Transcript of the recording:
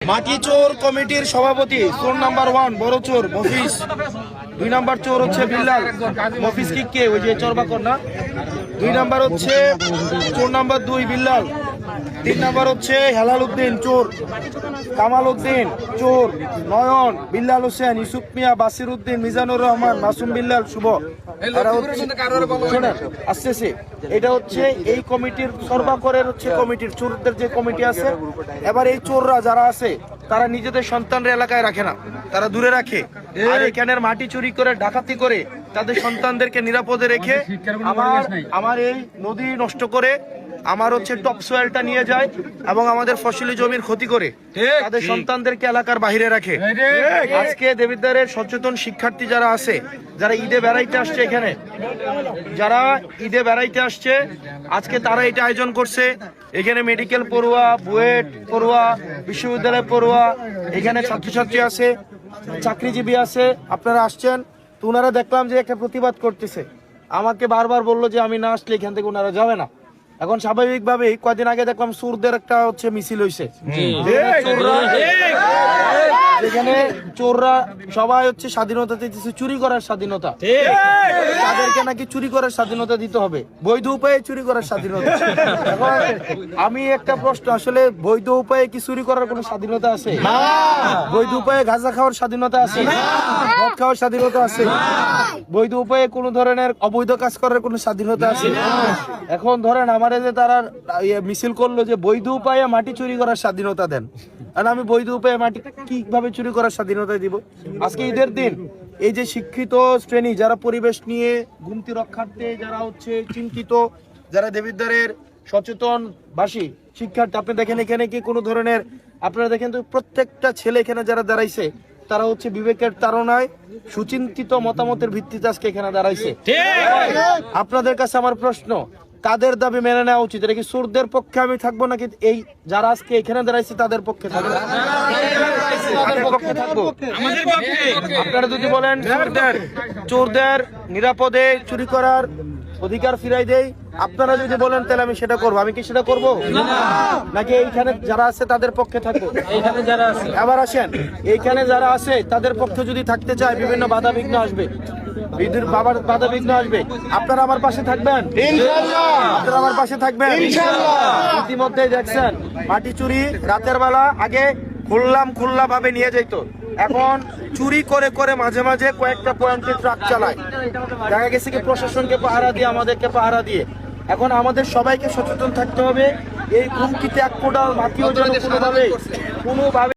মাটি চোর কমিটির সভাপতি চোর নাম্বার 1 বড় চোর মফিজ, 2 নাম্বার চোর হচ্ছে বিল্লাল মফিজ কি কে ওই যে চরবাকর না, 2 নাম্বার হচ্ছে চোর নাম্বার 2 বিল্লাল, 3 নাম্বার হচ্ছে হেলাল উদ্দিন চোর, কামাল উদ্দিন চোর, নয়ন, বিল্লাল হোসেন, ইউসুফ মিয়া, বাসির উদ্দিন, মিজানুর রহমান, মাসুম বিল্লাল, শুভ। আসছে এটা হচ্ছে এই কমিটির সর্বাকরের হচ্ছে কমিটির চোরদের যে কমিটি আছে। এবার এই চোররা যারা আছে তারা নিজেদের সন্তানরা এলাকায় রাখে না, তারা দূরে রাখে, আর এখানের মাটি চুরি করে ডাকাতি করে তাদের সন্তানদেরকে নিরাপদে রেখে আমার এই নদী নষ্ট করে আমার হচ্ছে টপ সোয়েলটা নিয়ে যায় এবং আমাদের ফসলি জমির ক্ষতি করে তাদের সন্তানদেরকে এলাকার বাইরে রাখে। আজকে দেবিদ্বারের সচেতন শিক্ষার্থী যারা আছে, যারা ঈদে বেড়াইতে আসছে, এখানে যারা ঈদে বেড়াইতে আসছে আজকে তারা এটা আয়োজন করছে। এখানে মেডিকেল পড়ুয়া, বুয়েট পড়ুয়া, বিশ্ববিদ্যালয় পড়ুয়া, এখানে ছাত্রছাত্রী আছে, চাকরিজীবী আছে, আপনারা আসছেন। তো ওনারা দেখলাম যে একটা প্রতিবাদ করতেছে, আমাকে বারবার বললো যে আমি না আসলে এখান থেকে ওনারা যাবে না। এখন স্বাভাবিকভাবেই কয়েকদিন আগে দেখলাম সুরদের একটা হচ্ছে মিছিল হয়েছে, যেখানে চোররা সবাই হচ্ছে স্বাধীনতা দিতেছে, চুরি করার স্বাধীনতা, তাদেরকে নাকি চুরি করার স্বাধীনতা দিতে হবে, বৈধ উপায়ে চুরি করার স্বাধীনতা। এখন আমি একটা প্রশ্ন, আসলে বৈধ উপায়ে কি চুরি করার কোনো স্বাধীনতা আছে? বৈধ উপায়ে গাঁজা খাওয়ার স্বাধীনতা আছে? মদ খাওয়ার স্বাধীনতা আছে? বৈধ উপায়ে কোনো ধরনের অবৈধ কাজ করার কোনো স্বাধীনতা আছে? এখন ধরেন আমার যে তারা মিছিল করলো যে বৈধ উপায়ে মাটি চুরি করার স্বাধীনতা দেন, আর আমি বৈধ উপায়ে মাটি কিভাবে চুরি করার স্বাধীনতা দিব? আজকে ঈদের দিন এই যে শিক্ষিত শ্রেণী যারা পরিবেশ নিয়ে ঘুমতি রক্ষার্থে যারা হচ্ছে চিন্তিত, যারা দেবিদ্বারের সচেতন বাসী শিক্ষার্থী, আপনি দেখেন এখানে কি কোনো ধরনের, আপনারা দেখেন তো প্রত্যেকটা ছেলে এখানে যারা দাঁড়াইছে তারা হচ্ছে বিবেকের তাড়নায় সুচিন্তিত মতামতের ভিত্তিতে আজকে এখানে দাঁড়াইছে। আপনাদের কাছে আমার প্রশ্ন, কাদের দাবি মেনে নেওয়া উচিত? এটা কি চোরদের পক্ষে আমি থাকবো নাকি এই যারা আজকে এখানে দাঁড়াইছে তাদের পক্ষে থাকবো? আপনারা যদি বলেন চোরদের নিরাপদে চুরি করার অধিকার ফিরাই দেই, আপনারা যদি বলেন তাহলে আমি সেটা করবো। আমি কি সেটা করবো নাকি এইখানে যারা আছে তাদের পক্ষে থাকবো? এইখানে যারা আছে, আবার আসেন, এইখানে যারা আছে তাদের পক্ষে যদি থাকতে চায় বিভিন্ন বাধা বিঘ্ন আসবে, বিদ্যুৎ বাবার বাধা বিঘ্ন আসবে, আপনারা আমার পাশে থাকবেন ইনশাআল্লাহ, আপনারা আমার পাশে থাকবেন ইনশাআল্লাহ। ইতিমধ্যে দেখছেন মাটি চুরি রাতের বেলা আগে খোলা ভাবে নিয়ে যেত, এখন চুরি করে করে মাঝে মাঝে কয়েকটা পয়েন্টে ট্রাক চালায়, দেখা গেছে কি প্রশাসনকে পাহারা দিয়ে আমাদেরকে পাহারা দিয়ে। এখন আমাদের সবাইকে সচেতন থাকতে হবে, এই হুমকিতে এক কোটাল মাটিও যেন কোনোভাবে